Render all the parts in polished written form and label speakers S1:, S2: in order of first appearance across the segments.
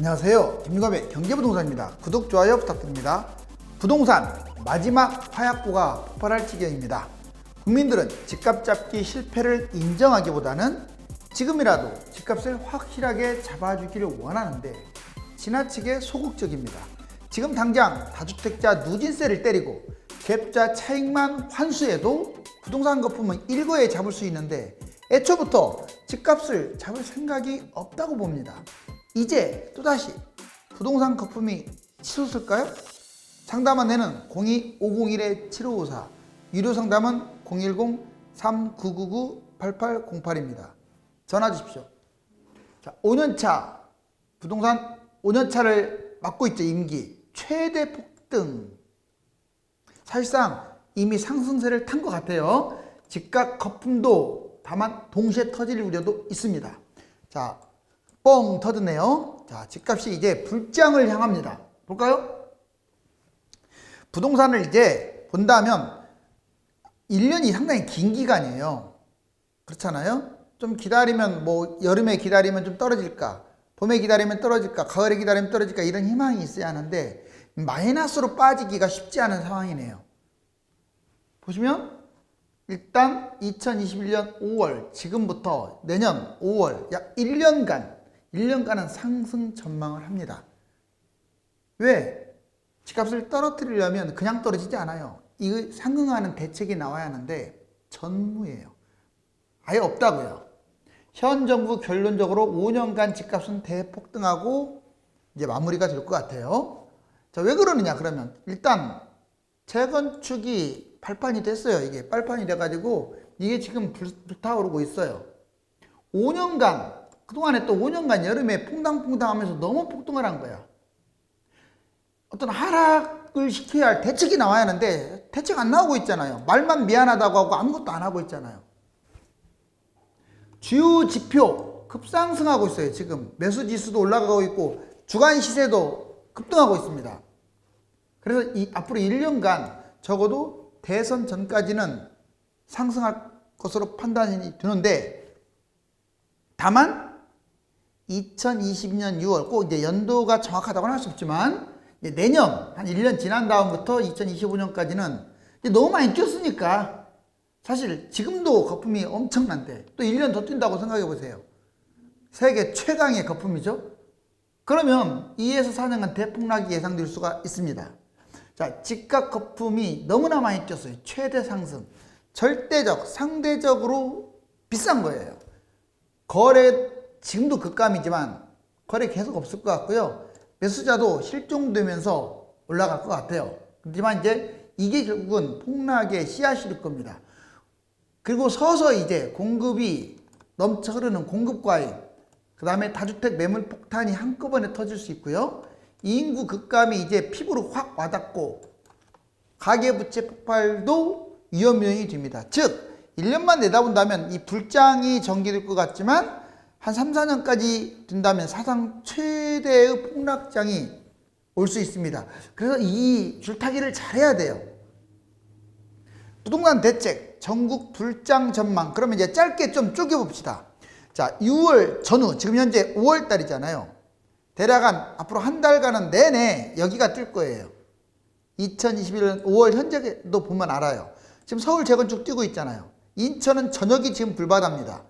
S1: 안녕하세요. 김유갑의 경제부동산입니다. 구독, 좋아요 부탁드립니다. 부동산 마지막 화약고가 폭발할 지경입니다. 국민들은 집값 잡기 실패를 인정하기보다는 지금이라도 집값을 확실하게 잡아주기를 원하는데 지나치게 소극적입니다. 지금 당장 다주택자 누진세를 때리고 갭자 차익만 환수해도 부동산 거품은 일거에 잡을 수 있는데 애초부터 집값을 잡을 생각이 없다고 봅니다. 이제 또다시 부동산 거품이 치솟을까요? 상담 안내는 02501-7554, 유료 상담은 010-3999-8808입니다. 전화 주십시오. 자, 5년차 부동산 5년차를 맞고 있죠. 임기 최대 폭등. 사실상 이미 상승세를 탄 것 같아요. 집값 거품도 다만 동시에 터질 우려도 있습니다. 자, 뻥 터졌네요. 자, 집값이 이제 불장을 향합니다. 볼까요? 부동산을 이제 본다면 1년이 상당히 긴 기간이에요. 그렇잖아요? 좀 기다리면 뭐 여름에 기다리면 좀 떨어질까, 봄에 기다리면 떨어질까, 가을에 기다리면 떨어질까 이런 희망이 있어야 하는데 마이너스로 빠지기가 쉽지 않은 상황이네요. 보시면 일단 2021년 5월 지금부터 내년 5월 약 1년간은 상승 전망을 합니다. 왜? 집값을 떨어뜨리려면 그냥 떨어지지 않아요. 이거 상응하는 대책이 나와야 하는데 전무예요. 아예 없다고요. 현 정부 결론적으로 5년간 집값은 대폭등하고 이제 마무리가 될 것 같아요. 자, 왜 그러느냐 그러면 일단 재건축이 발판이 됐어요. 이게 발판이 돼가지고 이게 지금 불타오르고 있어요. 5년간 그동안에 또 5년간 여름에 퐁당퐁당 하면서 너무 폭등을 한 거야. 어떤 하락을 시켜야 할 대책이 나와야 하는데 대책 안 나오고 있잖아요. 말만 미안하다고 하고 아무것도 안 하고 있잖아요. 주요 지표 급상승하고 있어요. 지금 매수지수도 올라가고 있고 주간 시세도 급등하고 있습니다. 그래서 앞으로 1년간 적어도 대선 전까지는 상승할 것으로 판단이 드는데 다만 2020년 6월 꼭 이제 연도가 정확하다고는 할 수 없지만 내년 한 1년 지난 다음부터 2025년까지는 너무 많이 뛰었으니까 사실 지금도 거품이 엄청난데 또 1년 더 뛴다고 생각해 보세요. 세계 최강의 거품이죠. 그러면 2에서 4년간 대폭락이 예상될 수가 있습니다. 자, 집값 거품이 너무나 많이 뛰었어요. 최대 상승. 절대적, 상대적으로 비싼 거예요. 거래 지금도 급감이지만 거래 계속 없을 것 같고요. 매수자도 실종되면서 올라갈 것 같아요. 하지만 이제 이게 결국은 폭락의 씨앗이 될 겁니다. 그리고 서서히 이제 공급이 넘쳐 흐르는 공급 과잉, 그 다음에 다주택 매물 폭탄이 한꺼번에 터질 수 있고요. 인구 급감이 이제 피부로 확 와닿고 가계부채 폭발도 위험 요인이 됩니다. 즉 1년만 내다본다면 이 불장이 전개될 것 같지만 한 3, 4년까지 된다면 사상 최대의 폭락장이 올 수 있습니다. 그래서 이 줄타기를 잘해야 돼요. 부동산 대책, 전국 불장 전망. 그러면 이제 짧게 좀 쪼개봅시다. 자, 6월 전후, 지금 현재 5월 달이잖아요. 대략 앞으로 한 달간은 내내 여기가 뜰 거예요. 2021년 5월 현재도 보면 알아요. 지금 서울 재건축 뛰고 있잖아요. 인천은 전역이 지금 불바다입니다.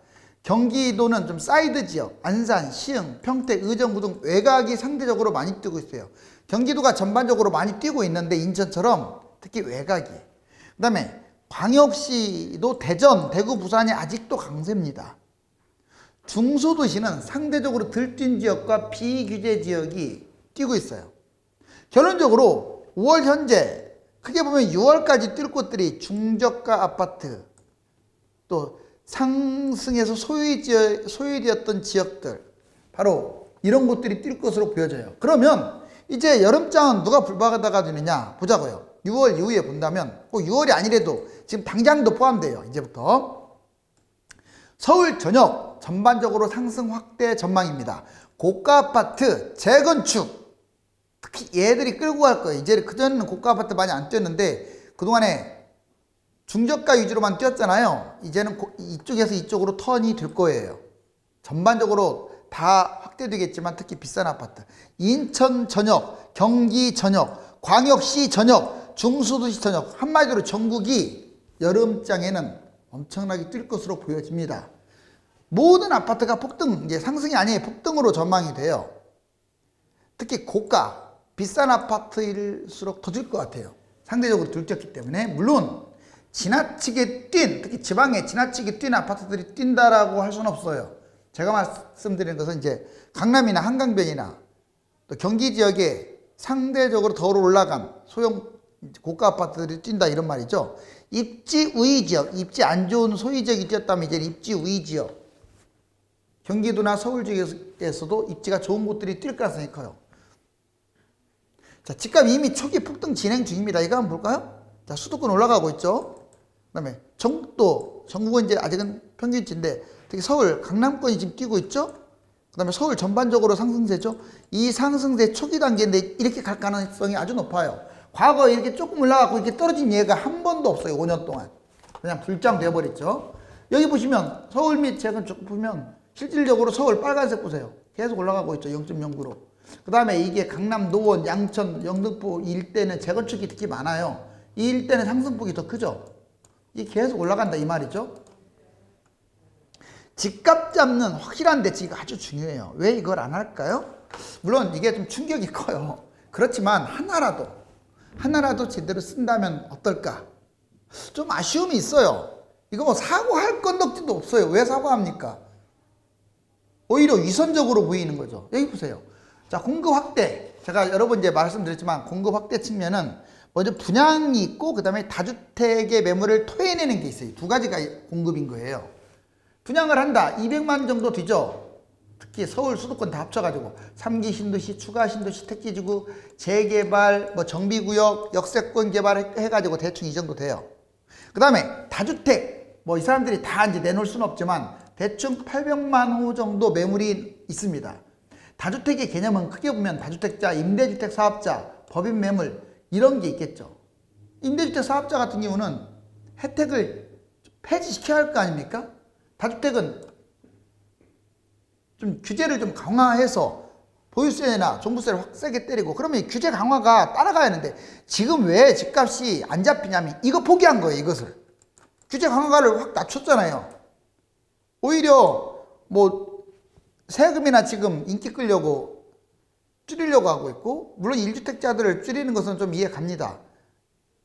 S1: 경기도는 좀 사이드 지역, 안산, 시흥, 평택, 의정부 등 외곽이 상대적으로 많이 뛰고 있어요. 경기도가 전반적으로 많이 뛰고 있는데 인천처럼 특히 외곽이. 그 다음에 광역시도 대전, 대구, 부산이 아직도 강세입니다. 중소도시는 상대적으로 덜 뛴 지역과 비규제 지역이 뛰고 있어요. 결론적으로 5월 현재 크게 보면 6월까지 뛸 곳들이 중저가 아파트, 또 상승해서 소유되었던 지역들, 바로 이런 곳들이 뛸 것으로 보여져요. 그러면 이제 여름장은 누가 불바다가 되느냐 보자고요. 6월 이후에 본다면 꼭 6월이 아니래도 지금 당장도 포함돼요. 이제부터 서울 전역 전반적으로 상승 확대 전망입니다. 고가 아파트 재건축 특히 얘들이 끌고 갈 거예요. 이제 그전에는 고가 아파트 많이 안 뛰었는데 그동안에 중저가 위주로만 뛰었잖아요. 이제는 이쪽에서 이쪽으로 턴이 될 거예요. 전반적으로 다 확대되겠지만 특히 비싼 아파트, 인천 전역, 경기 전역, 광역시 전역, 중수도시 전역, 한마디로 전국이 여름장에는 엄청나게 뛸 것으로 보여집니다. 모든 아파트가 폭등, 이제 상승이 아니에요. 폭등으로 전망이 돼요. 특히 고가, 비싼 아파트일수록 더 뛸 것 같아요. 상대적으로 들뛰었기 때문에. 물론 지나치게 뛴, 특히 지방에 지나치게 뛴 아파트들이 뛴다라고 할 수는 없어요. 제가 말씀드리는 것은 이제 강남이나 한강변이나 또 경기 지역에 상대적으로 더 올라간 소형 고가 아파트들이 뛴다 이런 말이죠. 입지 우위 지역, 입지 안 좋은 소위 지역이 뛰었다면 이제 입지 우위 지역, 경기도나 서울 지역에서도 입지가 좋은 곳들이 뛸 가능성이 커요. 자, 집값 이미 초기 폭등 진행 중입니다. 이거 한번 볼까요? 자, 수도권 올라가고 있죠. 그 다음에 전국도, 전국은 이제 아직은 평균치인데 특히 서울, 강남권이 지금 뛰고 있죠. 그 다음에 서울 전반적으로 상승세죠. 이 상승세 초기 단계인데 이렇게 갈 가능성이 아주 높아요. 과거에 이렇게 조금 올라가고 이렇게 떨어진 예가 한 번도 없어요. 5년 동안. 그냥 불장 되어버렸죠. 여기 보시면 서울 및 최근 쭉 보면 실질적으로 서울 빨간색 보세요. 계속 올라가고 있죠. 0.09로. 그 다음에 이게 강남, 노원, 양천, 영등포 일대는 재건축이 특히 많아요. 이 일대는 상승폭이 더 크죠. 이게 계속 올라간다 이 말이죠. 집값 잡는 확실한 대책이 아주 중요해요. 왜 이걸 안 할까요? 물론 이게 좀 충격이 커요. 그렇지만 하나라도 제대로 쓴다면 어떨까? 좀 아쉬움이 있어요. 이거 뭐 사고할 건덕지도 없어요. 왜 사고합니까? 오히려 위선적으로 보이는 거죠. 여기 보세요. 자, 공급 확대. 제가 여러 번 이제 말씀드렸지만 공급 확대 측면은 먼저 분양이 있고 그 다음에 다주택의 매물을 토해내는 게 있어요. 두 가지가 공급인 거예요. 분양을 한다. 200만 정도 되죠. 특히 서울 수도권 다 합쳐가지고 3기 신도시, 추가 신도시, 택지지구, 재개발, 뭐 정비구역, 역세권 개발 해가지고 대충 이 정도 돼요. 그 다음에 다주택. 뭐 이 사람들이 다 이제 내놓을 수는 없지만 대충 800만 호 정도 매물이 있습니다. 다주택의 개념은 크게 보면 다주택자, 임대주택 사업자, 법인 매물 이런 게 있겠죠. 임대주택 사업자 같은 경우는 혜택을 폐지시켜야 할 거 아닙니까? 다주택은 좀 규제를 좀 강화해서 보유세나 종부세를 확 세게 때리고 그러면 규제 강화가 따라가야 하는데 지금 왜 집값이 안 잡히냐면 이거 포기한 거예요. 이것을. 규제 강화를 확 낮췄잖아요. 오히려 뭐 세금이나 지금 인기 끌려고 줄이려고 하고 있고 물론 1주택자들을 줄이는 것은 좀 이해 갑니다.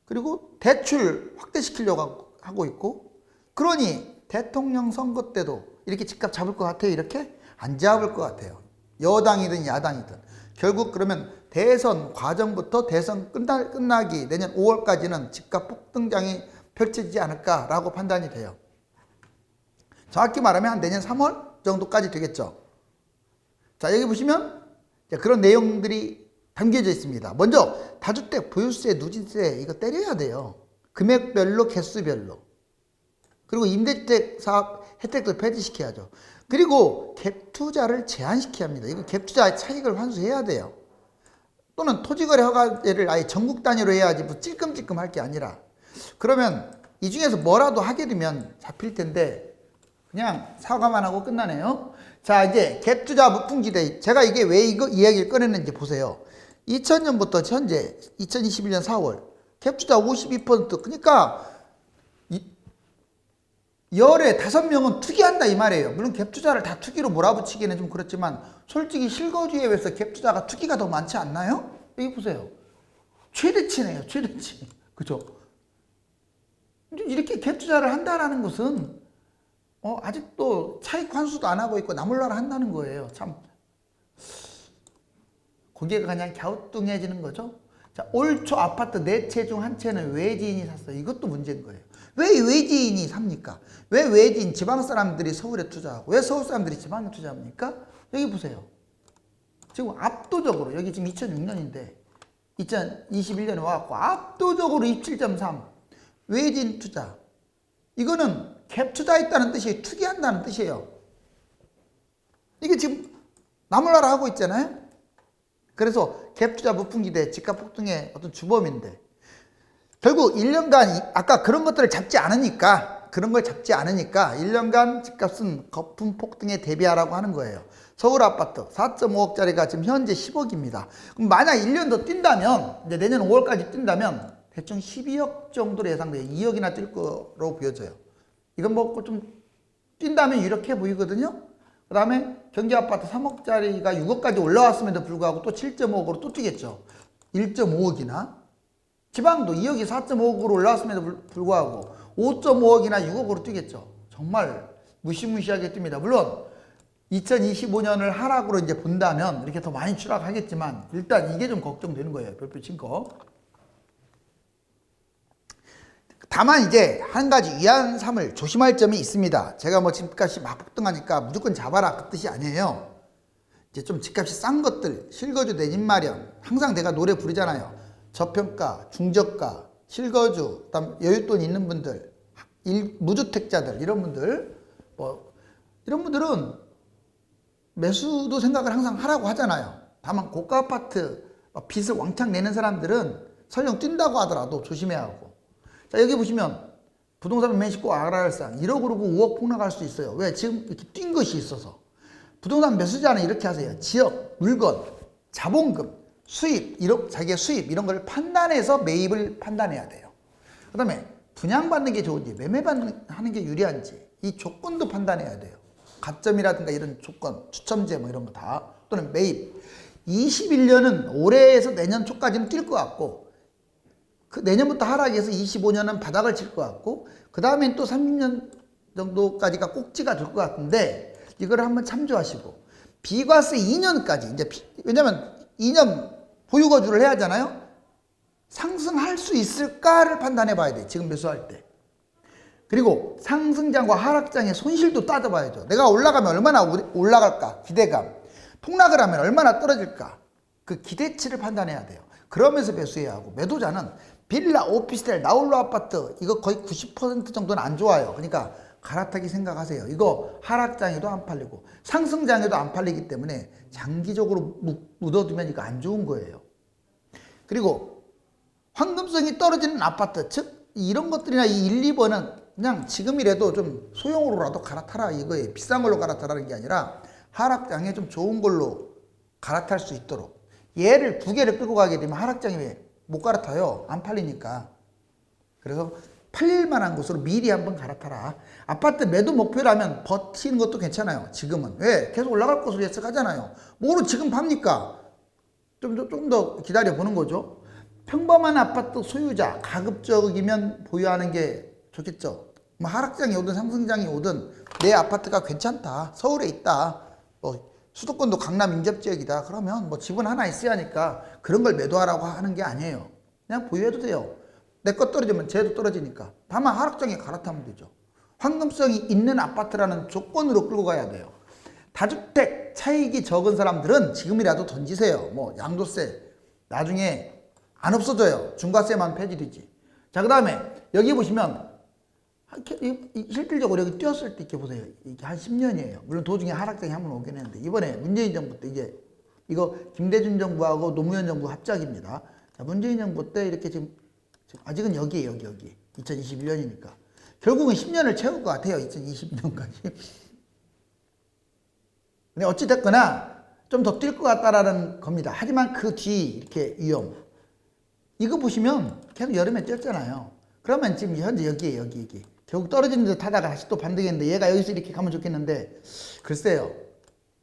S1: 그리고 대출 확대시키려고 하고 있고 그러니 대통령 선거 때도 이렇게 집값 잡을 것 같아요? 이렇게? 안 잡을 것 같아요. 여당이든 야당이든. 결국 그러면 대선 과정부터 대선 끝나기 내년 5월까지는 집값 폭등장이 펼쳐지지 않을까라고 판단이 돼요. 정확히 말하면 한 내년 3월 정도까지 되겠죠. 자, 여기 보시면 그런 내용들이 담겨져 있습니다. 먼저 다주택 보유세, 누진세 이거 때려야 돼요. 금액별로, 개수별로. 그리고 임대주택 사업 혜택도 폐지시켜야죠. 그리고 갭투자를 제한시켜야 합니다. 이거 갭투자 차익을 환수해야 돼요. 또는 토지거래 허가제를 아예 전국 단위로 해야지 뭐 찔끔찔끔 할 게 아니라 그러면 이 중에서 뭐라도 하게 되면 잡힐 텐데 그냥 사과만 하고 끝나네요. 자, 이제 갭투자 무풍지대. 제가 이게 왜 이거 이야기를 꺼냈는지 보세요. 2000년부터 현재 2021년 4월 갭투자 52%. 그러니까 열에 5명은 투기한다 이 말이에요. 물론 갭투자를 다 투기로 몰아붙이기는 좀 그렇지만 솔직히 실거주에 비해서 갭투자가 투기가 더 많지 않나요? 여기 보세요. 최대치네요. 최대치. 그죠? 이렇게 갭투자를 한다라는 것은 아직도 차익 환수도 안 하고 있고 나몰라라 한다는 거예요. 참 고개가 그냥 갸우뚱해지는 거죠. 자, 올 초 아파트 4채 중 1채는 외지인이 샀어요. 이것도 문제인 거예요. 왜 외지인이 삽니까? 왜 외지인 지방 사람들이 서울에 투자하고 왜 서울 사람들이 지방에 투자합니까? 여기 보세요. 지금 압도적으로 여기 지금 2006년인데 2021년에 와갖고 압도적으로 27.3 외지인 투자. 이거는 갭 투자했다는 뜻이에요. 투기한다는 뜻이에요. 이게 지금 나몰라라 하고 있잖아요. 그래서 갭 투자 무풍지대 집값 폭등의 어떤 주범인데 결국 1년간 아까 그런 것들을 잡지 않으니까 그런 걸 잡지 않으니까 1년간 집값은 거품 폭등에 대비하라고 하는 거예요. 서울 아파트 4.5억짜리가 지금 현재 10억입니다. 그럼 만약 1년 더 뛴다면, 이제 내년 5월까지 뛴다면 대충 12억 정도로 예상돼요. 2억이나 뛸 거로 보여져요. 이건 뭐 좀 뛴다면 이렇게 보이거든요. 그 다음에 경기 아파트 3억짜리가 6억까지 올라왔음에도 불구하고 또 7.5억으로 또 뛰겠죠. 1.5억이나. 지방도 2억이 4.5억으로 올라왔음에도 불구하고 5.5억이나 6억으로 뛰겠죠. 정말 무시무시하게 뜹니다. 물론 2025년을 하락으로 이제 본다면 이렇게 더 많이 추락하겠지만 일단 이게 좀 걱정되는 거예요. 별표 친 거. 다만 이제 한 가지 위안 삼을 조심할 점이 있습니다. 제가 뭐 집값이 막 폭등하니까 무조건 잡아라 그 뜻이 아니에요. 이제 좀 집값이 싼 것들, 실거주 내 집 마련, 항상 내가 노래 부르잖아요. 저평가, 중저가, 실거주, 그다음 여윳돈 있는 분들, 무주택자들 이런 분들, 뭐 이런 분들은 매수도 생각을 항상 하라고 하잖아요. 다만 고가 아파트 빚을 왕창 내는 사람들은 설령 뛴다고 하더라도 조심해야 하고. 자, 여기 보시면 부동산 매식고 아라알상 1억 오르고 5억 폭락할 수 있어요. 왜? 지금 이렇게 뛴 것이 있어서. 부동산 매수자는 이렇게 하세요. 지역, 물건, 자본금, 수입, 자기의 수입 이런 걸 판단해서 매입을 판단해야 돼요. 그 다음에 분양받는 게 좋은지 매매하는 게 유리한지 이 조건도 판단해야 돼요. 가점이라든가 이런 조건, 추첨제 뭐 이런 거 다, 또는 매입. 21년은 올해에서 내년 초까지는 뛸 것 같고, 그 내년부터 하락해서 25년은 바닥을 칠 것 같고, 그 다음엔 또 30년 정도까지가 꼭지가 될 것 같은데, 이걸 한번 참조하시고, 비과세 2년까지, 이제 왜냐면 2년 보유거주를 해야 하잖아요? 상승할 수 있을까를 판단해 봐야 돼, 지금 매수할 때. 그리고 상승장과 하락장의 손실도 따져봐야죠. 내가 올라가면 얼마나 올라갈까? 기대감. 폭락을 하면 얼마나 떨어질까? 그 기대치를 판단해야 돼요. 그러면서 매수해야 하고, 매도자는 빌라, 오피스텔, 나홀로 아파트 이거 거의 90% 정도는 안 좋아요. 그러니까 갈아타기 생각하세요. 이거 하락장에도 안 팔리고 상승장에도 안 팔리기 때문에 장기적으로 묻어두면 이거 안 좋은 거예요. 그리고 황금성이 떨어지는 아파트, 즉 이런 것들이나 이 1, 2번은 그냥 지금이라도 좀 소형으로라도 갈아타라 이거예요. 비싼 걸로 갈아타라는 게 아니라 하락장에 좀 좋은 걸로 갈아탈 수 있도록. 얘를 두 개를 끌고 가게 되면 하락장에 못 갈아타요. 안 팔리니까. 그래서 팔릴 만한 곳으로 미리 한번 갈아타라. 아파트 매도 목표라면 버티는 것도 괜찮아요. 지금은. 왜? 계속 올라갈 것으로 예측하잖아요. 뭐로 지금 팝니까? 좀 더 기다려 보는 거죠. 평범한 아파트 소유자, 가급적이면 보유하는 게 좋겠죠. 뭐 하락장이 오든 상승장이 오든 내 아파트가 괜찮다. 서울에 있다. 뭐 수도권도 강남 인접지역이다. 그러면 뭐 집은 하나 있어야 하니까 그런 걸 매도하라고 하는 게 아니에요. 그냥 보유해도 돼요. 내 것 떨어지면 쟤도 떨어지니까. 다만 하락장에 갈아타면 되죠. 황금성이 있는 아파트라는 조건으로 끌고 가야 돼요. 다주택 차익이 적은 사람들은 지금이라도 던지세요. 뭐 양도세 나중에 안 없어져요. 중과세만 폐지되지. 자, 그 다음에 여기 보시면 실질적으로 여기 뛰었을 때 이렇게 보세요. 이게 한 10년이에요. 물론 도중에 하락장이 한번 오긴 했는데 이번에 문재인 정부 때 이제 이거 김대중 정부하고 노무현 정부 합작입니다. 자, 문재인 정부 때 이렇게 지금 아직은 여기에요. 여기 2021년이니까 결국은 10년을 채울 것 같아요. 2020년까지. 근데 어찌됐거나 좀 더 뛸 것 같다라는 겁니다. 하지만 그 뒤 이렇게 위험. 이거 보시면 계속 여름에 뛰었잖아요. 그러면 지금 현재 여기에요. 여기. 결국 떨어지는 듯 하다가 다시 또 반등했는데 얘가 여기서 이렇게 가면 좋겠는데 글쎄요.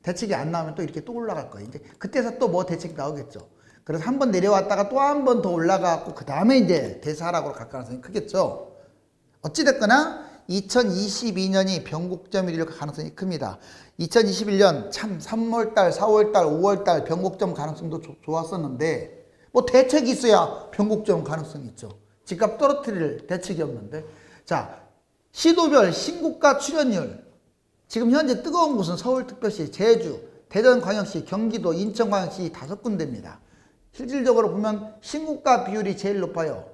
S1: 대책이 안 나오면 또 이렇게 또 올라갈 거예요. 이제 그때서 또 뭐 대책이 나오겠죠. 그래서 한 번 내려왔다가 또 한 번 더 올라가고 그 다음에 이제 대사하락으로 갈 가능성이 크겠죠. 어찌됐거나 2022년이 변곡점이 될 가능성이 큽니다. 2021년 참 3월달, 4월달, 5월달 변곡점 가능성도 좋았었는데 뭐 대책이 있어야 변곡점 가능성이 있죠. 집값 떨어뜨릴 대책이 없는데. 자, 시도별 신고가 출연율. 지금 현재 뜨거운 곳은 서울특별시, 제주, 대전광역시, 경기도, 인천광역시 5군데입니다. 실질적으로 보면 신고가 비율이 제일 높아요.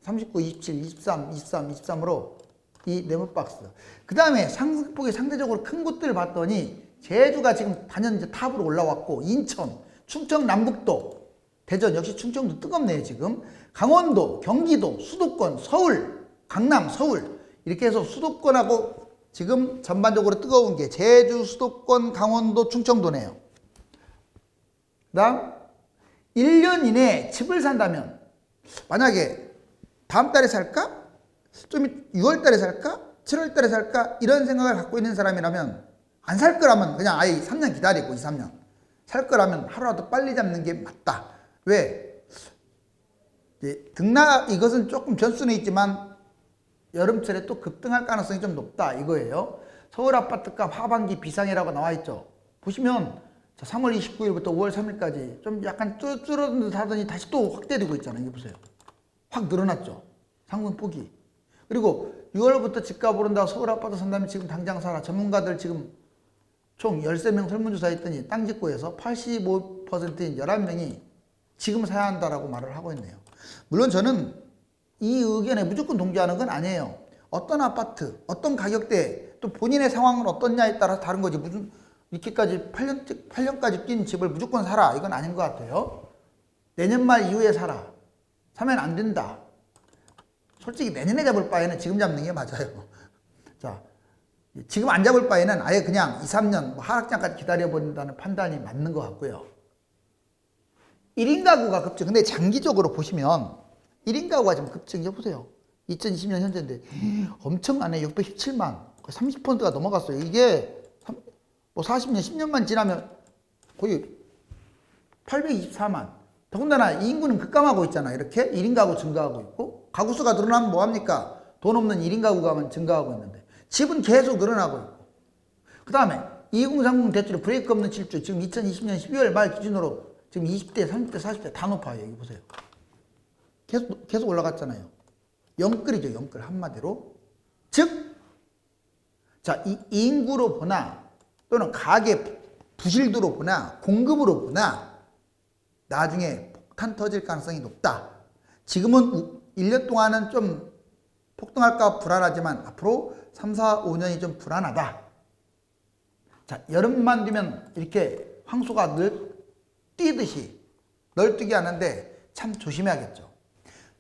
S1: 39, 27, 23, 23, 23으로 이 네모박스. 그 다음에 상승폭이 상대적으로 큰 곳들을 봤더니 제주가 지금 단연 이제 탑으로 올라왔고, 인천, 충청 남북도, 대전 역시 충청도 뜨겁네요 지금. 강원도, 경기도, 수도권, 서울, 강남, 서울 이렇게 해서 수도권하고 지금 전반적으로 뜨거운 게 제주, 수도권, 강원도, 충청도네요. 그다음 1년 이내에 집을 산다면 만약에 다음 달에 살까? 좀 6월 달에 살까? 7월 달에 살까? 이런 생각을 갖고 있는 사람이라면 안 살 거라면 그냥 아예 3년 기다리고 2, 3년 살 거라면 하루라도 빨리 잡는 게 맞다. 왜? 이것은 조금 변수는 있지만 여름철에 또 급등할 가능성이 좀 높다 이거예요. 서울 아파트값 하반기 비상이라고 나와 있죠. 보시면 3월 29일부터 5월 3일까지 좀 약간 줄어들더니 다시 또 확대되고 있잖아요. 이거 보세요. 확 늘어났죠. 상승 폭이. 그리고 6월부터 집값 오른다고 서울 아파트 산다면 지금 당장 사라. 전문가들 지금 총 13명 설문조사 했더니 땅짓고에서 85%인 11명이 지금 사야 한다라고 말을 하고 있네요. 물론 저는 이 의견에 무조건 동조하는 건 아니에요. 어떤 아파트, 어떤 가격대, 또 본인의 상황은 어떻냐에 따라서 다른 거지. 무슨 이렇게까지 8년까지 뛴 집을 무조건 사라. 이건 아닌 것 같아요. 내년 말 이후에 사라. 사면 안 된다. 솔직히 내년에 잡을 바에는 지금 잡는 게 맞아요. 자, 지금 안 잡을 바에는 아예 그냥 2, 3년 하락장까지 기다려본다는 판단이 맞는 것 같고요. 1인 가구가 급증. 근데 장기적으로 보시면 1인 가구가 지금 급증해 보세요. 2020년 현재인데 엄청나네. 617만. 30%가 넘어갔어요. 이게 뭐 40년, 10년만 지나면 거의 824만. 더군다나 이 인구는 급감하고 있잖아. 이렇게 1인 가구 증가하고 있고 가구 수가 늘어나면 뭐합니까? 돈 없는 1인 가구가 증가하고 있는데 집은 계속 늘어나고 있고 그 다음에 2030 대출의 브레이크 없는 질주 지금 2020년 12월 말 기준으로 지금 20대, 30대, 40대 다 높아요. 여기 보세요. 계속 올라갔잖아요. 영끌이죠. 영끌 한마디로. 즉, 자, 이 인구로 보나 또는 가계 부실도로 보나 공급으로 보나 나중에 폭탄 터질 가능성이 높다. 지금은 1년 동안은 좀 폭등할까 불안하지만 앞으로 3, 4, 5년이 좀 불안하다. 자, 여름만 되면 이렇게 황소가 뛰듯이 널뛰게 하는데 참 조심해야겠죠.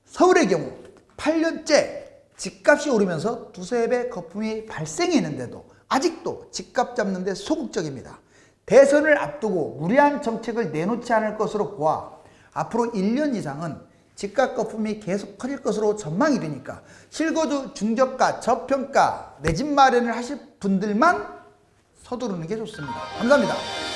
S1: 서울의 경우 8년째 집값이 오르면서 두세 배 거품이 발생했는데도 아직도 집값 잡는 데 소극적입니다. 대선을 앞두고 무리한 정책을 내놓지 않을 것으로 보아 앞으로 1년 이상은 집값 거품이 계속 커질 것으로 전망이 되니까 실거주 중저가 저평가 내 집 마련을 하실 분들만 서두르는 게 좋습니다. 감사합니다.